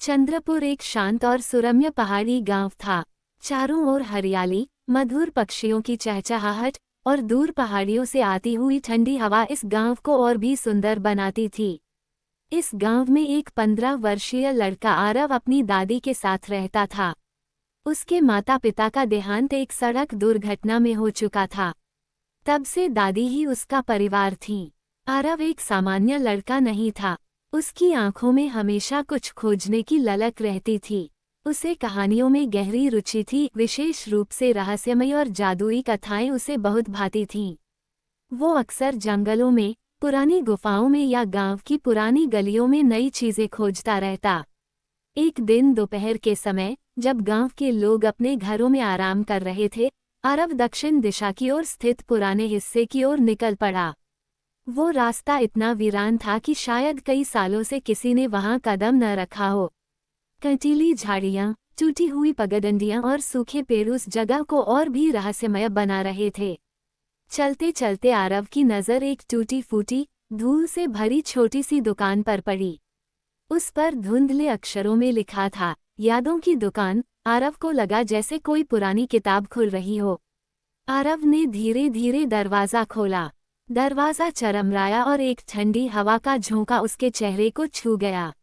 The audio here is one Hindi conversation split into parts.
चंद्रपुर एक शांत और सुरम्य पहाड़ी गांव था। चारों ओर हरियाली, मधुर पक्षियों की चहचहाहट और दूर पहाड़ियों से आती हुई ठंडी हवा इस गांव को और भी सुंदर बनाती थी। इस गांव में एक 15 वर्षीय लड़का आरव अपनी दादी के साथ रहता था। उसके माता पिता का देहांत एक सड़क दुर्घटना में हो चुका था। तब से दादी ही उसका परिवार थी। आरव एक सामान्य लड़का नहीं था। उसकी आंखों में हमेशा कुछ खोजने की ललक रहती थी। उसे कहानियों में गहरी रुचि थी, विशेष रूप से रहस्यमय और जादुई कथाएं उसे बहुत भाती थीं। वो अक्सर जंगलों में, पुरानी गुफाओं में या गांव की पुरानी गलियों में नई चीजें खोजता रहता। एक दिन दोपहर के समय, जब गांव के लोग अपने घरों में आराम कर रहे थे, आरव दक्षिण दिशा की ओर स्थित पुराने हिस्से की ओर निकल पड़ा। वो रास्ता इतना वीरान था कि शायद कई सालों से किसी ने वहां कदम न रखा हो। कंटीली झाड़ियां, टूटी हुई पगडंडियां और सूखे पेड़ उस जगह को और भी रहस्यमय बना रहे थे। चलते चलते आरव की नज़र एक टूटी फूटी, धूल से भरी छोटी सी दुकान पर पड़ी। उस पर धुंधले अक्षरों में लिखा था, यादों की दुकान। आरव को लगा जैसे कोई पुरानी किताब खुल रही हो। आरव ने धीरे धीरे दरवाज़ा खोला। दरवाज़ा चरमराया और एक ठंडी हवा का झोंका उसके चेहरे को छू गया।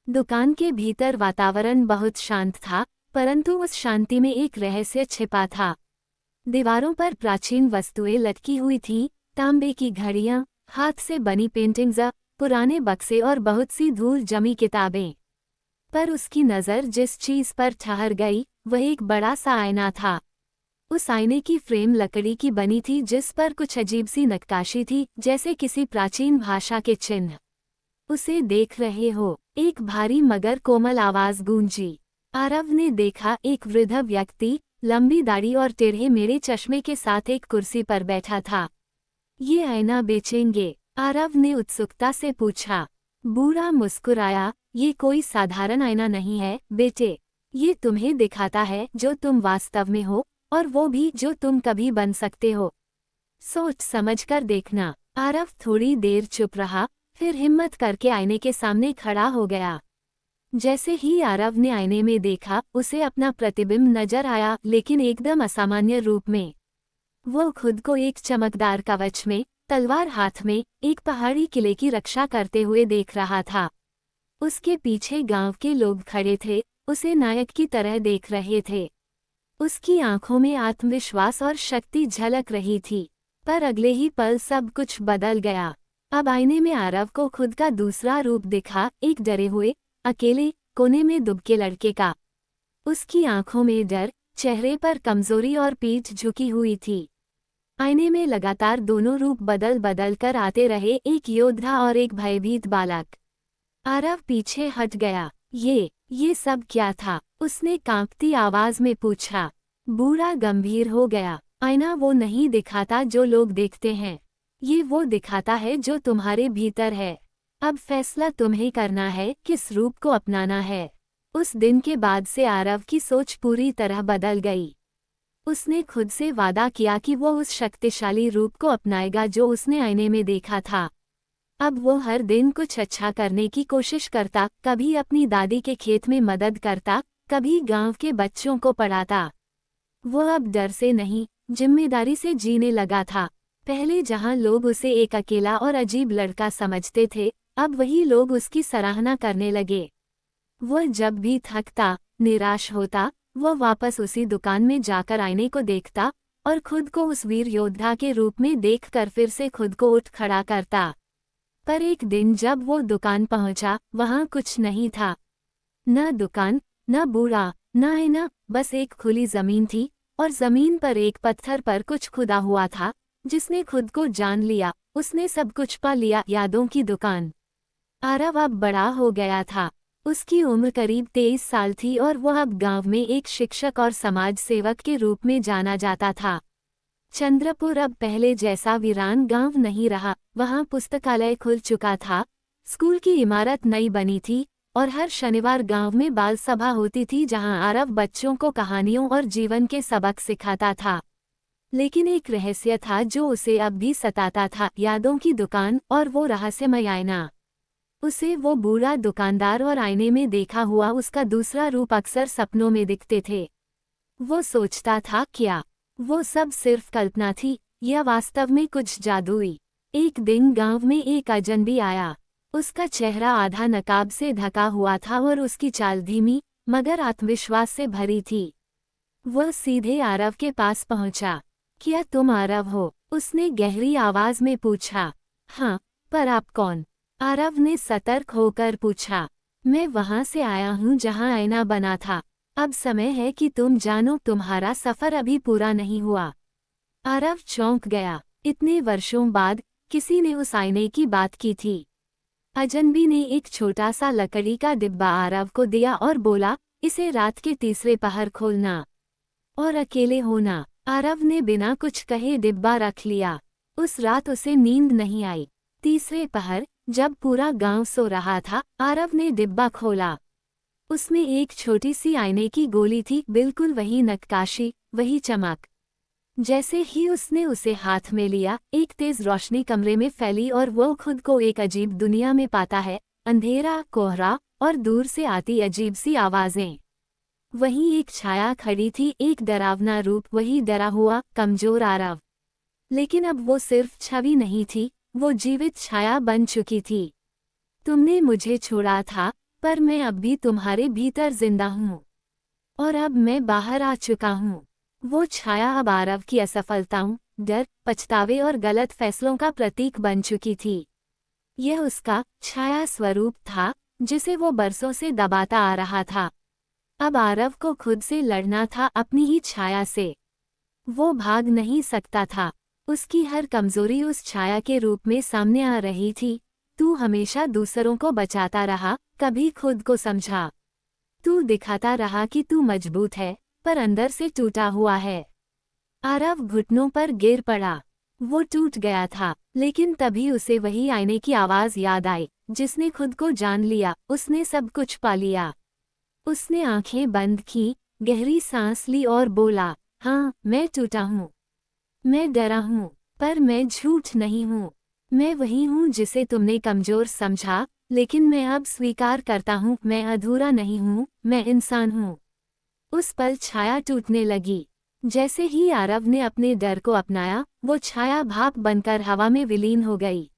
दुकान के भीतर वातावरण बहुत शांत था, परंतु उस शांति में एक रहस्य छिपा था। दीवारों पर प्राचीन वस्तुएं लटकी हुई थीं, तांबे की घड़ियां, हाथ से बनी पेंटिंग्स, पुराने बक्से और बहुत सी धूल जमी किताबें। पर उसकी नज़र जिस चीज़ पर ठहर गई, वह एक बड़ा सा आईना था। उस आईने की फ्रेम लकड़ी की बनी थी, जिस पर कुछ अजीब सी नक्काशी थी, जैसे किसी प्राचीन भाषा के चिन्ह। उसे देख रहे हो? एक भारी मगर कोमल आवाज गूंजी। आरव ने देखा, एक वृद्ध व्यक्ति, लंबी दाढ़ी और टेढ़े मेढ़े चश्मे के साथ एक कुर्सी पर बैठा था। ये आईना बेचेंगे? आरव ने उत्सुकता से पूछा। बूढ़ा मुस्कुराया, ये कोई साधारण आईना नहीं है बेटे। ये तुम्हें दिखाता है जो तुम वास्तव में हो, और वो भी जो तुम कभी बन सकते हो। सोच समझकर देखना। आरव थोड़ी देर चुप रहा, फिर हिम्मत करके आईने के सामने खड़ा हो गया। जैसे ही आरव ने आईने में देखा, उसे अपना प्रतिबिंब नजर आया, लेकिन एकदम असामान्य रूप में। वो खुद को एक चमकदार कवच में, तलवार हाथ में, एक पहाड़ी किले की रक्षा करते हुए देख रहा था। उसके पीछे गांव के लोग खड़े थे, उसे नायक की तरह देख रहे थे। उसकी आंखों में आत्मविश्वास और शक्ति झलक रही थी। पर अगले ही पल सब कुछ बदल गया। अब आईने में आरव को खुद का दूसरा रूप दिखा, एक डरे हुए, अकेले, कोने में दुबके लड़के का। उसकी आंखों में डर, चेहरे पर कमजोरी और पीठ झुकी हुई थी। आईने में लगातार दोनों रूप बदल बदल कर आते रहे, एक योद्धा और एक भयभीत बालक। आरव पीछे हट गया। ये सब क्या था? उसने कांपती आवाज में पूछा। बूढ़ा गंभीर हो गया। आईना वो नहीं दिखाता जो लोग देखते हैं, ये वो दिखाता है जो तुम्हारे भीतर है। अब फैसला तुम्हें करना है, किस रूप को अपनाना है। उस दिन के बाद से आरव की सोच पूरी तरह बदल गई। उसने खुद से वादा किया कि वो उस शक्तिशाली रूप को अपनाएगा जो उसने आईने में देखा था। अब वो हर दिन कुछ अच्छा करने की कोशिश करता, कभी अपनी दादी के खेत में मदद करता, कभी गांव के बच्चों को पढ़ाता। वो अब डर से नहीं, जिम्मेदारी से जीने लगा था। पहले जहां लोग उसे एक अकेला और अजीब लड़का समझते थे, अब वही लोग उसकी सराहना करने लगे। वो जब भी थकता, निराश होता, वो वापस उसी दुकान में जाकर आईने को देखता और खुद को उस वीर योद्धा के रूप में देखकर फिर से खुद को उठ खड़ा करता। पर एक दिन जब वो दुकान पहुंचा, वहां कुछ नहीं था। न दुकान, न बूढ़ा, न आईना, बस एक खुली जमीन थी, और जमीन पर एक पत्थर पर कुछ खुदा हुआ था, जिसने खुद को जान लिया। उसने सब कुछ पा लिया, यादों की दुकान। आरव अब बड़ा हो गया था। उसकी उम्र करीब 23 साल थी और वह अब गांव में एक शिक्षक और समाज सेवक के रूप में जाना जाता था। चंद्रपुर अब पहले जैसा वीरान गांव नहीं रहा। वहां पुस्तकालय खुल चुका था, स्कूल की इमारत नई बनी थी, और हर शनिवार गांव में बाल सभा होती थी जहां आरव बच्चों को कहानियों और जीवन के सबक सिखाता था। लेकिन एक रहस्य था जो उसे अब भी सताता था, यादों की दुकान और वो रहस्यमय आईना। उसे वो बूढ़ा दुकानदार और आईने में देखा हुआ उसका दूसरा रूप अक्सर सपनों में दिखते थे। वो सोचता था, क्या वो सब सिर्फ कल्पना थी या वास्तव में कुछ जादुई। एक दिन गांव में एक अजनबी आया। उसका चेहरा आधा नकाब से ढका हुआ था और उसकी चाल धीमी मगर आत्मविश्वास से भरी थी। वह सीधे आरव के पास पहुंचा। क्या तुम आरव हो? उसने गहरी आवाज में पूछा। हाँ, पर आप कौन? आरव ने सतर्क होकर पूछा। मैं वहां से आया हूं जहां आईना बना था। अब समय है कि तुम जानो, तुम्हारा सफर अभी पूरा नहीं हुआ। आरव चौंक गया। इतने वर्षों बाद किसी ने उस आईने की बात की थी। अजनबी ने एक छोटा सा लकड़ी का डिब्बा आरव को दिया और बोला, इसे रात के तीसरे पहर खोलना और अकेले होना। आरव ने बिना कुछ कहे डिब्बा रख लिया। उस रात उसे नींद नहीं आई। तीसरे पहर, जब पूरा गांव सो रहा था, आरव ने डिब्बा खोला। उसमें एक छोटी सी आईने की गोली थी, बिल्कुल वही नक्काशी, वही चमक। जैसे ही उसने उसे हाथ में लिया, एक तेज रोशनी कमरे में फैली और वो खुद को एक अजीब दुनिया में पाता है। अंधेरा, कोहरा और दूर से आती अजीब सी आवाजें। वहीं एक छाया खड़ी थी, एक डरावना रूप, वही डरा हुआ कमजोर आरव। लेकिन अब वो सिर्फ छवि नहीं थी, वो जीवित छाया बन चुकी थी। तुमने मुझे छोड़ा था, पर मैं अब भी तुम्हारे भीतर जिंदा हूँ और अब मैं बाहर आ चुका हूँ। वो छाया अब आरव की असफलताओं, डर, पछतावे और गलत फैसलों का प्रतीक बन चुकी थी। यह उसका छाया स्वरूप था जिसे वो बरसों से दबाता आ रहा था। अब आरव को खुद से लड़ना था, अपनी ही छाया से। वो भाग नहीं सकता था। उसकी हर कमजोरी उस छाया के रूप में सामने आ रही थी। तू हमेशा दूसरों को बचाता रहा, कभी खुद को समझा। तू दिखाता रहा कि तू मजबूत है, पर अंदर से टूटा हुआ है। आरव घुटनों पर गिर पड़ा। वो टूट गया था, लेकिन तभी उसे वही आईने की आवाज याद आई, जिसने खुद को जान लिया, उसने सब कुछ पा लिया। उसने आंखें बंद की, गहरी सांस ली और बोला, हाँ, मैं टूटा हूँ, मैं डरा हूँ, पर मैं झूठ नहीं हूँ। मैं वही हूँ जिसे तुमने कमजोर समझा, लेकिन मैं अब स्वीकार करता हूँ, मैं अधूरा नहीं हूँ, मैं इंसान हूँ। उस पल छाया टूटने लगी। जैसे ही आरव ने अपने डर को अपनाया, वो छाया भाप बनकर हवा में विलीन हो गई।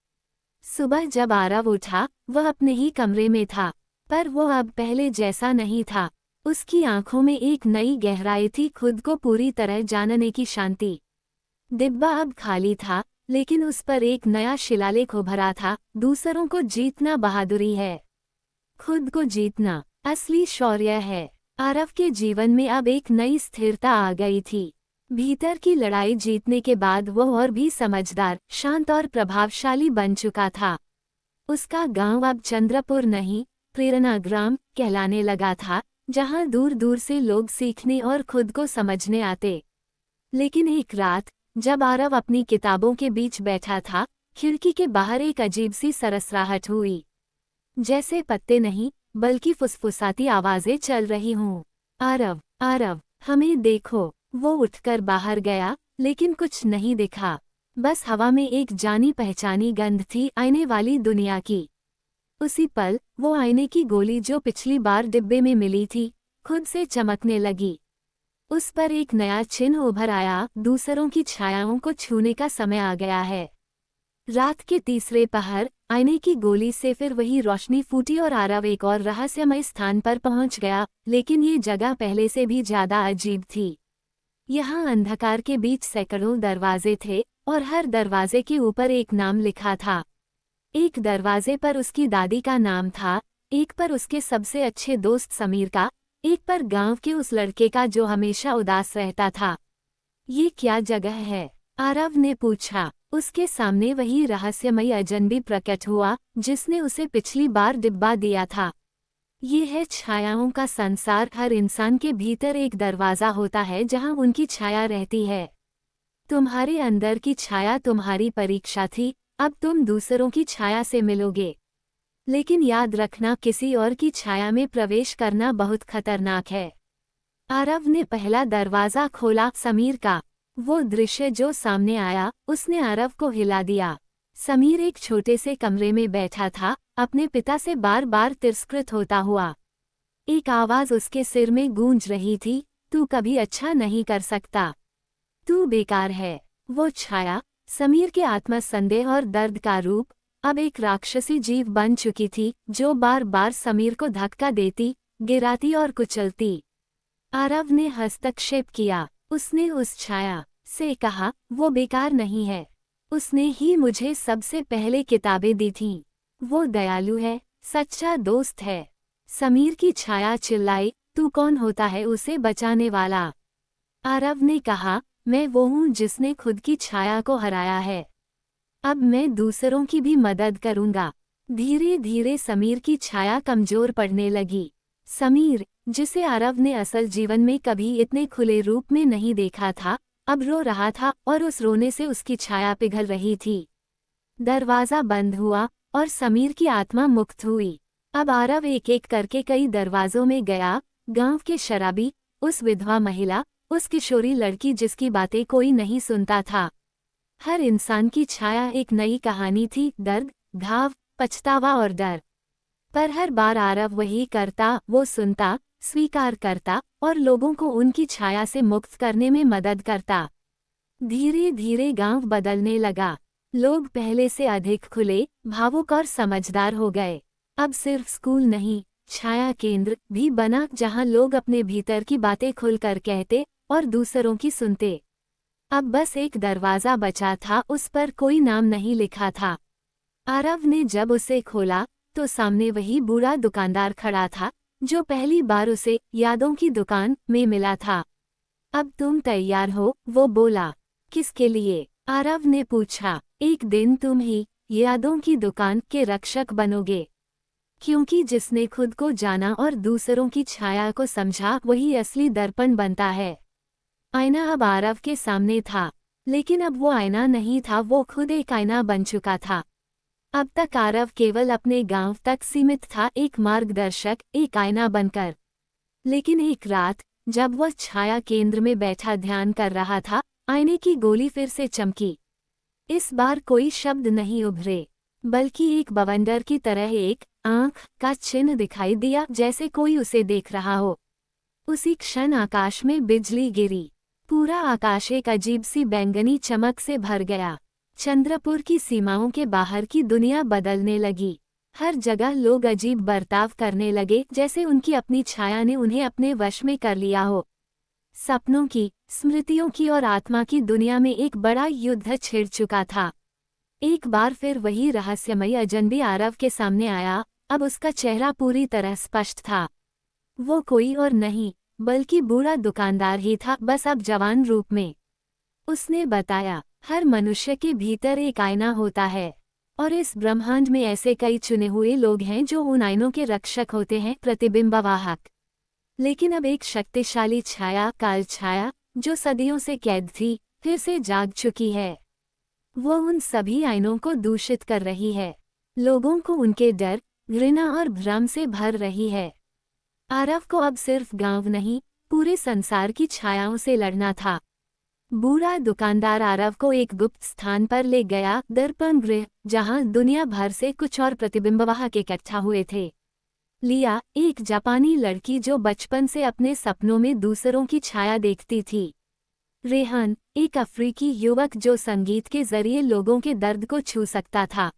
सुबह जब आरव उठा, वह अपने ही कमरे में था, पर वो अब पहले जैसा नहीं था। उसकी आंखों में एक नई गहराई थी, खुद को पूरी तरह जानने की शांति। डिब्बा अब खाली था, लेकिन उस पर एक नया शिलालेख उभरा था, दूसरों को जीतना बहादुरी है, खुद को जीतना असली शौर्य है। आरव के जीवन में अब एक नई स्थिरता आ गई थी। भीतर की लड़ाई जीतने के बाद वो और भी समझदार, शांत और प्रभावशाली बन चुका था। उसका गांव अब चंद्रपुर नहीं, प्रेरणा ग्राम कहलाने लगा था, जहां दूर दूर से लोग सीखने और खुद को समझने आते। लेकिन एक रात, जब आरव अपनी किताबों के बीच बैठा था, खिड़की के बाहर एक अजीब सी सरसराहट हुई। जैसे पत्ते नहीं, बल्कि फुसफुसाती आवाजें चल रही हों। आरव, आरव, हमें देखो। वो उठकर बाहर गया, लेकिन कुछ नहीं दिखा। बस हवा में एक जानी पहचानी गंध थी, आईने वाली दुनिया की। उसी पल वो आईने की गोली जो पिछली बार डिब्बे में मिली थी, खुद से चमकने लगी। उस पर एक नया चिन्ह उभर आया, दूसरों की छायाओं को छूने का समय आ गया है। रात के तीसरे पहर, आईने की गोली से फिर वही रोशनी फूटी और आरव एक और रहस्यमय स्थान पर पहुंच गया, लेकिन ये जगह पहले से भी ज्यादा अजीब थी। यहाँ अंधकार के बीच सैकड़ों दरवाजे थे और हर दरवाजे के ऊपर एक नाम लिखा था। एक दरवाजे पर उसकी दादी का नाम था, एक पर उसके सबसे अच्छे दोस्त समीर का, एक पर गांव के उस लड़के का जो हमेशा उदास रहता था। ये क्या जगह है? आरव ने पूछा। उसके सामने वही रहस्यमयी अजनबी प्रकट हुआ, जिसने उसे पिछली बार डिब्बा दिया था। ये है छायाओं का संसार। हर इंसान के भीतर एक दरवाजा होता है जहां उनकी छाया रहती है। तुम्हारे अंदर की छाया तुम्हारी परीक्षा थी, अब तुम दूसरों की छाया से मिलोगे। लेकिन याद रखना, किसी और की छाया में प्रवेश करना बहुत खतरनाक है। आरव ने पहला दरवाजा खोला, समीर का। वो दृश्य जो सामने आया, उसने आरव को हिला दिया। समीर एक छोटे से कमरे में बैठा था, अपने पिता से बार बार तिरस्कृत होता हुआ। एक आवाज उसके सिर में गूंज रही थी, तू कभी अच्छा नहीं कर सकता, तू बेकार है। वो छाया, समीर के आत्मसंदेह और दर्द का रूप, अब एक राक्षसी जीव बन चुकी थी जो बार बार समीर को धक्का देती, गिराती और कुचलती। आरव ने हस्तक्षेप किया। उसने उस छाया से कहा, वो बेकार नहीं है, उसने ही मुझे सबसे पहले किताबें दी थीं। वो दयालु है, सच्चा दोस्त है। समीर की छाया चिल्लाई, तू कौन होता है उसे बचाने वाला? आरव ने कहा, मैं वो हूँ जिसने खुद की छाया को हराया है। अब मैं दूसरों की भी मदद करूंगा। धीरे धीरे समीर की छाया कमजोर पड़ने लगी। समीर, जिसे आरव ने असल जीवन में कभी इतने खुले रूप में नहीं देखा था, अब रो रहा था और उस रोने से उसकी छाया पिघल रही थी। दरवाजा बंद हुआ और समीर की आत्मा मुक्त हुई। अब आरव एक एक करके कई दरवाजों में गया, गांव के शराबी, उस विधवा महिला, उस किशोरी लड़की जिसकी बातें कोई नहीं सुनता था। हर इंसान की छाया एक नई कहानी थी, दर्द, घाव, पछतावा और डर। पर हर बार आरव वही करता, वो सुनता, स्वीकार करता और लोगों को उनकी छाया से मुक्त करने में मदद करता। धीरे धीरे गांव बदलने लगा। लोग पहले से अधिक खुले, भावुक और समझदार हो गए। अब सिर्फ स्कूल नहीं, छाया केंद्र भी बना जहां लोग अपने भीतर की बातें खुलकर कहते और दूसरों की सुनते। अब बस एक दरवाजा बचा था, उस पर कोई नाम नहीं लिखा था। आरव ने जब उसे खोला तो सामने वही बूढ़ा दुकानदार खड़ा था जो पहली बार उसे यादों की दुकान में मिला था। अब तुम तैयार हो? वो बोला। किसके लिए? आरव ने पूछा। एक दिन तुम ही यादों की दुकान के रक्षक बनोगे, क्योंकि जिसने खुद को जाना और दूसरों की छाया को समझा वही असली दर्पण बनता है। आईना अब आरव के सामने था, लेकिन अब वो आईना नहीं था, वो खुद एक आईना बन चुका था। अब तक आरव केवल अपने गांव तक सीमित था, एक मार्गदर्शक, एक आईना बनकर। लेकिन एक रात जब वह छाया केंद्र में बैठा ध्यान कर रहा था, आईने की गोली फिर से चमकी। इस बार कोई शब्द नहीं उभरे, बल्कि एक बवंडर की तरह एक आंख का चिन्ह दिखाई दिया, जैसे कोई उसे देख रहा हो। उसी क्षण आकाश में बिजली गिरी। पूरा आकाश एक अजीब सी बैंगनी चमक से भर गया। चंद्रपुर की सीमाओं के बाहर की दुनिया बदलने लगी। हर जगह लोग अजीब बर्ताव करने लगे, जैसे उनकी अपनी छाया ने उन्हें अपने वश में कर लिया हो। सपनों की, स्मृतियों की और आत्मा की दुनिया में एक बड़ा युद्ध छिड़ चुका था। एक बार फिर वही रहस्यमयी अजनबी आरव के सामने आया। अब उसका चेहरा पूरी तरह स्पष्ट था। वो कोई और नहीं बल्कि बूढ़ा दुकानदार ही था, बस अब जवान रूप में। उसने बताया, हर मनुष्य के भीतर एक आईना होता है और इस ब्रह्मांड में ऐसे कई चुने हुए लोग हैं जो उन आईनों के रक्षक होते हैं, प्रतिबिंबवाहक। लेकिन अब एक शक्तिशाली छाया, काल छाया, जो सदियों से कैद थी, फिर से जाग चुकी है। वो उन सभी आईनों को दूषित कर रही है, लोगों को उनके डर, घृणा और भ्रम से भर रही है। आरव को अब सिर्फ गांव नहीं, पूरे संसार की छायाओं से लड़ना था। बूढ़ा दुकानदार आरव को एक गुप्त स्थान पर ले गया, दर्पण गृह, जहां दुनिया भर से कुछ और प्रतिबिंबवाहक इकट्ठा हुए थे। लिया, एक जापानी लड़की जो बचपन से अपने सपनों में दूसरों की छाया देखती थी। रेहान, एक अफ्रीकी युवक जो संगीत के जरिए लोगों के दर्द को छू सकता था।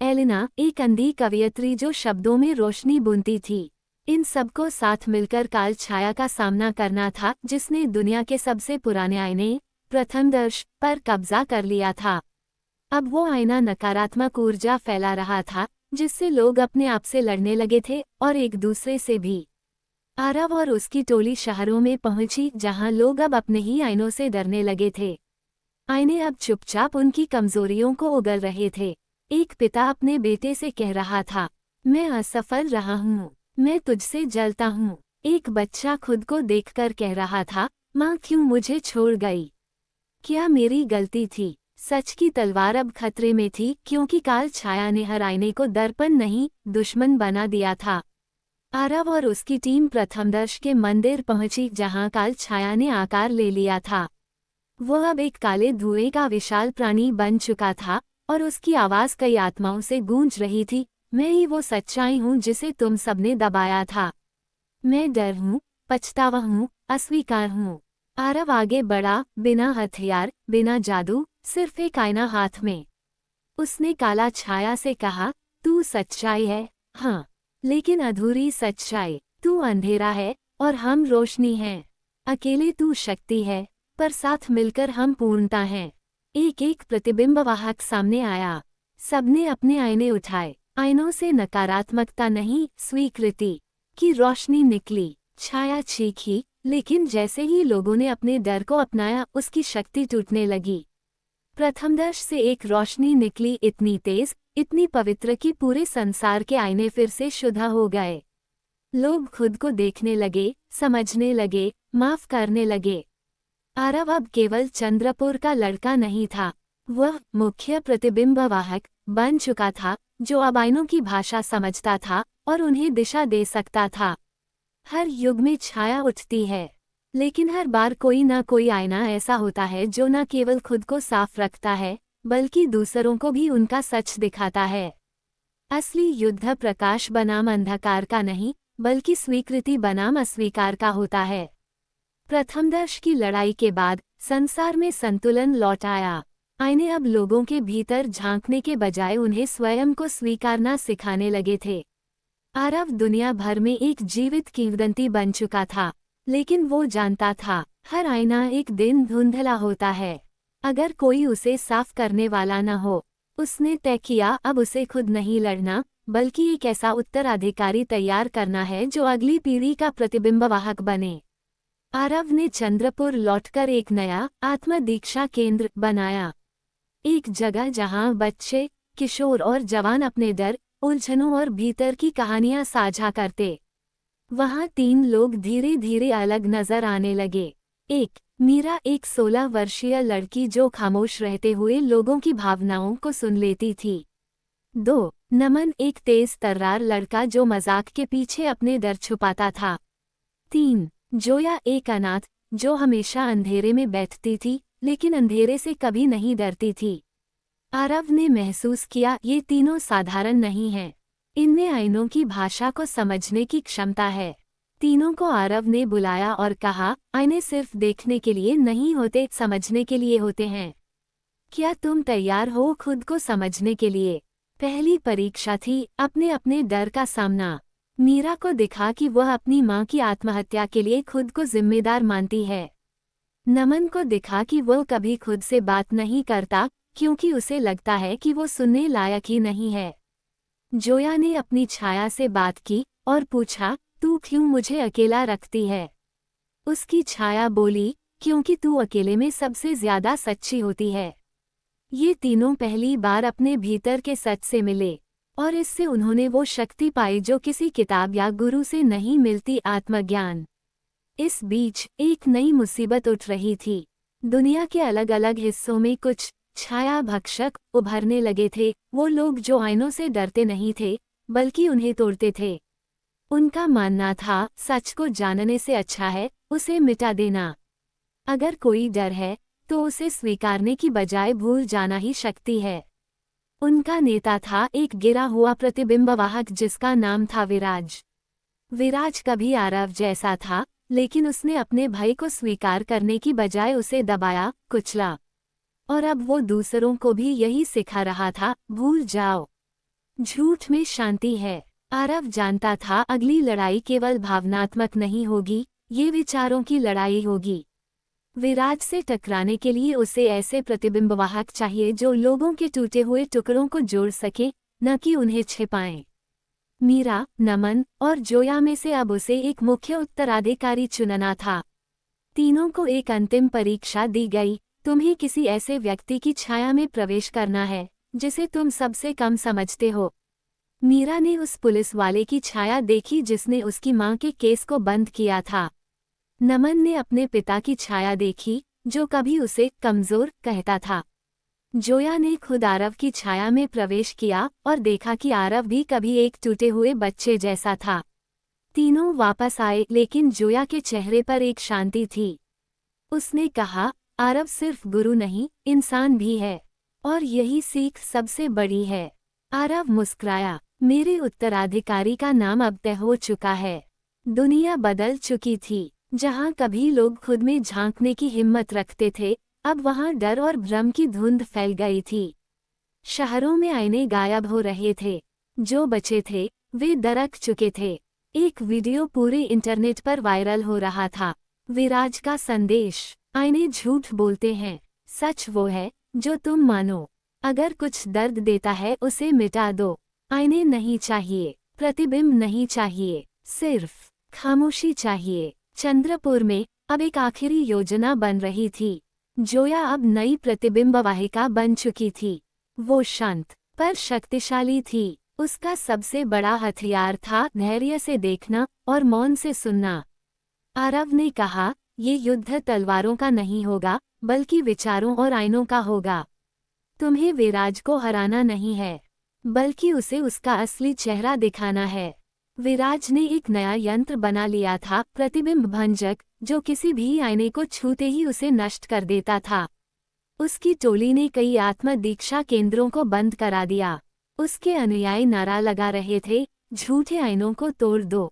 एलिना, एक अंधी कवियत्री जो शब्दों में रोशनी बुनती थी। इन सबको साथ मिलकर काल छाया का सामना करना था, जिसने दुनिया के सबसे पुराने आईने, प्रथमदर्श, पर कब्जा कर लिया था। अब वो आईना नकारात्मक ऊर्जा फैला रहा था, जिससे लोग अपने आप से लड़ने लगे थे और एक दूसरे से भी। आरव और उसकी टोली शहरों में पहुंची, जहां लोग अब अपने ही आईनों से डरने लगे थे। आईने अब चुपचाप उनकी कमजोरियों को उगल रहे थे। एक पिता अपने बेटे से कह रहा था, मैं असफल रहा हूँ, मैं तुझसे जलता हूँ। एक बच्चा खुद को देखकर कह रहा था, माँ क्यों मुझे छोड़ गई? क्या मेरी गलती थी? सच की तलवार अब खतरे में थी, क्योंकि काल छाया ने हर आईने को दर्पण नहीं, दुश्मन बना दिया था। आरव और उसकी टीम प्रथमदर्श के मंदिर पहुंची, जहां काल छाया ने आकार ले लिया था। वो अब एक काले धुएं का विशाल प्राणी बन चुका था और उसकी आवाज कई आत्माओं से गूंज रही थी, मैं ही वो सच्चाई हूँ जिसे तुम सबने दबाया था। मैं डर हूँ, पछतावा हूँ, अस्वीकार हूँ। आरव आगे बढ़ा, बिना हथियार, बिना जादू, सिर्फ एक आईना हाथ में। उसने काला छाया से कहा, तू सच्चाई है, हाँ, लेकिन अधूरी सच्चाई। तू अंधेरा है और हम रोशनी हैं। अकेले तू शक्ति है, पर साथ मिलकर हम पूर्णता हैं। एक एक प्रतिबिंब वाहक सामने आया। सबने अपने आईने उठाए। आईनों से नकारात्मकता नहीं, स्वीकृति की रोशनी निकली। छाया चीखी, लेकिन जैसे ही लोगों ने अपने डर को अपनाया, उसकी शक्ति टूटने लगी। प्रथमदर्श से एक रोशनी निकली, इतनी तेज, इतनी पवित्र कि पूरे संसार के आईने फिर से शुद्ध हो गए। लोग खुद को देखने लगे, समझने लगे, माफ करने लगे। आरव अब केवल चंद्रपुर का लड़का नहीं था, वह मुख्य प्रतिबिंब वाहक बन चुका था, जो अब आईनों की भाषा समझता था और उन्हें दिशा दे सकता था। हर युग में छाया उठती है, लेकिन हर बार कोई ना कोई आईना ऐसा होता है जो न केवल खुद को साफ रखता है, बल्कि दूसरों को भी उनका सच दिखाता है। असली युद्ध प्रकाश बनाम अंधकार का नहीं, बल्कि स्वीकृति बनाम अस्वीकार का होता है। प्रथमदर्श की लड़ाई के बाद संसार में संतुलन लौट आया। आईने अब लोगों के भीतर झांकने के बजाय उन्हें स्वयं को स्वीकारना सिखाने लगे थे। आरव दुनिया भर में एक जीवित किंवदंती बन चुका था, लेकिन वो जानता था, हर आईना एक दिन धुंधला होता है, अगर कोई उसे साफ करने वाला न हो। उसने तय किया, अब उसे खुद नहीं लड़ना, बल्कि एक ऐसा उत्तराधिकारी तैयार करना है जो अगली पीढ़ी का प्रतिबिंबवाहक बने। आरव ने चंद्रपुर लौटकर एक नया आत्म दीक्षा केंद्र बनाया। एक जगह जहां बच्चे, किशोर और जवान अपने डर, उलझनों और भीतर की कहानियां साझा करते। वहां 3 लोग धीरे धीरे अलग नजर आने लगे। एक, मीरा, एक 16 वर्षीय लड़की जो खामोश रहते हुए लोगों की भावनाओं को सुन लेती थी। 2, नमन, एक तेज तर्रार लड़का जो मजाक के पीछे अपने डर छुपाता था। 3, जोया, एक अनाथ जो हमेशा अंधेरे में बैठती थी, लेकिन अंधेरे से कभी नहीं डरती थी। आरव ने महसूस किया, ये तीनों साधारण नहीं हैं। इनमें आईनों की भाषा को समझने की क्षमता है। तीनों को आरव ने बुलाया और कहा, आईने सिर्फ देखने के लिए नहीं होते, समझने के लिए होते हैं। क्या तुम तैयार हो खुद को समझने के लिए? पहली परीक्षा थी, अपने अपने डर का सामना। मीरा को दिखा कि वह अपनी मां की आत्महत्या के लिए खुद को जिम्मेदार मानती है। नमन को दिखा कि वह कभी खुद से बात नहीं करता, क्योंकि उसे लगता है कि वो सुनने लायक ही नहीं है। जोया ने अपनी छाया से बात की और पूछा, तू क्यों मुझे अकेला रखती है? उसकी छाया बोली, क्योंकि तू अकेले में सबसे ज्यादा सच्ची होती है। ये तीनों पहली बार अपने भीतर के सच से मिले, और इससे उन्होंने वो शक्ति पाई जो किसी किताब या गुरु से नहीं मिलती, आत्मज्ञान। इस बीच एक नई मुसीबत उठ रही थी। दुनिया के अलग अलग हिस्सों में कुछ छाया भक्षक उभरने लगे थे, वो लोग जो आईनों से डरते नहीं थे, बल्कि उन्हें तोड़ते थे। उनका मानना था, सच को जानने से अच्छा है उसे मिटा देना। अगर कोई डर है, तो उसे स्वीकारने की बजाय भूल जाना ही शक्ति है। उनका नेता था एक गिरा हुआ प्रतिबिंबवाहक जिसका नाम था विराज। विराज कभी आरव जैसा था, लेकिन उसने अपने भय को स्वीकार करने की बजाय उसे दबाया, कुचला। और अब वो दूसरों को भी यही सिखा रहा था, भूल जाओ, झूठ में शांति है। आरव जानता था, अगली लड़ाई केवल भावनात्मक नहीं होगी, ये विचारों की लड़ाई होगी। विराज से टकराने के लिए उसे ऐसे प्रतिबिंबवाहक चाहिए जो लोगों के टूटे हुए टुकड़ों को जोड़ सके, न कि उन्हें छिपाएं। मीरा, नमन और जोया में से अब उसे एक मुख्य उत्तराधिकारी चुनना था। तीनों को एक अंतिम परीक्षा दी गई, तुम्हें किसी ऐसे व्यक्ति की छाया में प्रवेश करना है जिसे तुम सबसे कम समझते हो। मीरा ने उस पुलिस वाले की छाया देखी जिसने उसकी मां के केस को बंद किया था। नमन ने अपने पिता की छाया देखी, जो कभी उसे कमजोर कहता था। जोया ने खुद आरव की छाया में प्रवेश किया और देखा कि आरव भी कभी एक टूटे हुए बच्चे जैसा था। तीनों वापस आए, लेकिन जोया के चेहरे पर एक शांति थी। उसने कहा, आरव सिर्फ गुरु नहीं, इंसान भी है, और यही सीख सबसे बड़ी है। आरव मुस्कुराया, मेरे उत्तराधिकारी का नाम अब तय हो चुका है। दुनिया बदल चुकी थी। जहाँ कभी लोग खुद में झांकने की हिम्मत रखते थे, अब वहाँ डर और भ्रम की धुंध फैल गई थी। शहरों में आईने गायब हो रहे थे। जो बचे थे, वे दरक चुके थे। एक वीडियो पूरे इंटरनेट पर वायरल हो रहा था। विराज का संदेश। आईने झूठ बोलते हैं, सच वो है जो तुम मानो। अगर कुछ दर्द देता है उसे मिटा दो। आईने नहीं चाहिए, प्रतिबिंब नहीं चाहिए, सिर्फ खामोशी चाहिए। चंद्रपुर में अब एक आखिरी योजना बन रही थी। जोया अब नई प्रतिबिंब वाहिका बन चुकी थी। वो शांत पर शक्तिशाली थी। उसका सबसे बड़ा हथियार था धैर्य से देखना और मौन से सुनना। आरव ने कहा, ये युद्ध तलवारों का नहीं होगा, बल्कि विचारों और आईनों का होगा। तुम्हें विराज को हराना नहीं है, बल्कि उसे उसका असली चेहरा दिखाना है। विराज ने एक नया यंत्र बना लिया था, प्रतिबिंब भंजक, जो किसी भी आईने को छूते ही उसे नष्ट कर देता था। उसकी टोली ने कई आत्म दीक्षा केंद्रों को बंद करा दिया। उसके अनुयायी नारा लगा रहे थे, झूठे आईनों को तोड़ दो,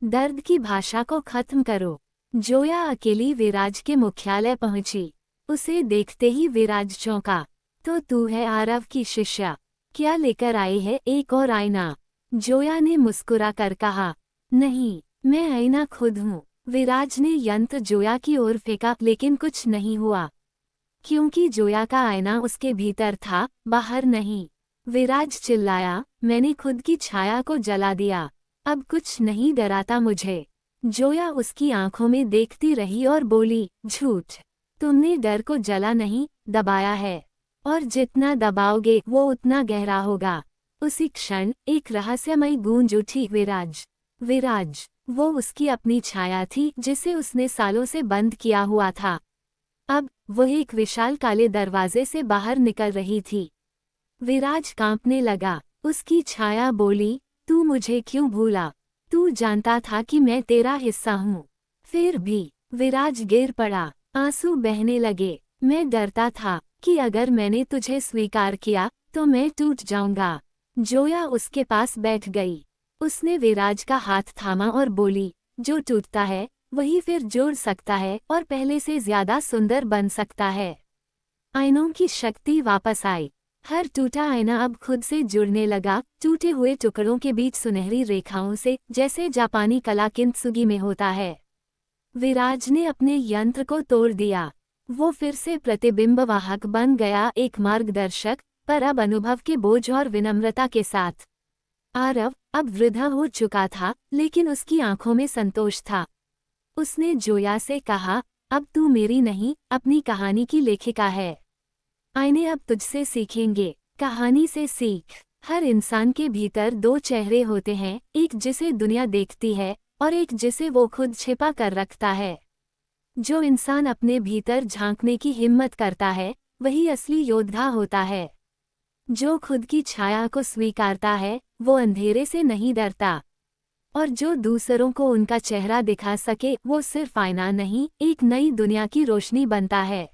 दर्द की भाषा को खत्म करो। जोया अकेली विराज के मुख्यालय पहुंची। उसे देखते ही विराज चौंका। तो तू है आरव की शिष्या, क्या लेकर आई है एक और आईना? जोया ने मुस्कुरा कर कहा, नहीं, मैं आईना खुद हूँ। विराज ने यंत्र जोया की ओर फेंका, लेकिन कुछ नहीं हुआ, क्योंकि जोया का आईना उसके भीतर था, बाहर नहीं। विराज चिल्लाया, मैंने खुद की छाया को जला दिया, अब कुछ नहीं डराता मुझे। जोया उसकी आंखों में देखती रही और बोली, झूठ, तुमने डर को जला नहीं, दबाया है, और जितना दबाओगे वो उतना गहरा होगा। उसी क्षण एक रहस्यमयी गूंज उठी, विराज, विराज। वो उसकी अपनी छाया थी, जिसे उसने सालों से बंद किया हुआ था। अब वह एक विशाल काले दरवाजे से बाहर निकल रही थी। विराज कांपने लगा। उसकी छाया बोली, तू मुझे क्यों भूला? तू जानता था कि मैं तेरा हिस्सा हूँ। फिर भी विराज गिर पड़ा, आंसू बहने लगे। मैं डरता था कि अगर मैंने तुझे स्वीकार किया तो मैं टूट जाऊंगा। जोया उसके पास बैठ गई। उसने विराज का हाथ थामा और बोली, जो टूटता है वही फिर जोड़ सकता है और पहले से ज्यादा सुंदर बन सकता है। आईनों की शक्ति वापस आई। हर टूटा आईना अब खुद से जुड़ने लगा, टूटे हुए टुकड़ों के बीच सुनहरी रेखाओं से, जैसे जापानी कला किंत्सुगी में होता है। विराज ने अपने यंत्र को तोड़ दिया। वो फिर से प्रतिबिंब वाहक बन गया, एक मार्गदर्शक, पर अब अनुभव के बोझ और विनम्रता के साथ। आरव अब वृद्ध हो चुका था, लेकिन उसकी आंखों में संतोष था। उसने जोया से कहा, अब तू मेरी नहीं, अपनी कहानी की लेखिका है। आईने अब तुझसे सीखेंगे, कहानी से सीख। हर इंसान के भीतर दो चेहरे होते हैं, एक जिसे दुनिया देखती है और एक जिसे वो खुद छिपा कर रखता है। जो इंसान अपने भीतर झांकने की हिम्मत करता है, वही असली योद्धा होता है। जो खुद की छाया को स्वीकारता है, वो अंधेरे से नहीं डरता। और जो दूसरों को उनका चेहरा दिखा सके, वो सिर्फ आईना नहीं, एक नई दुनिया की रोशनी बनता है।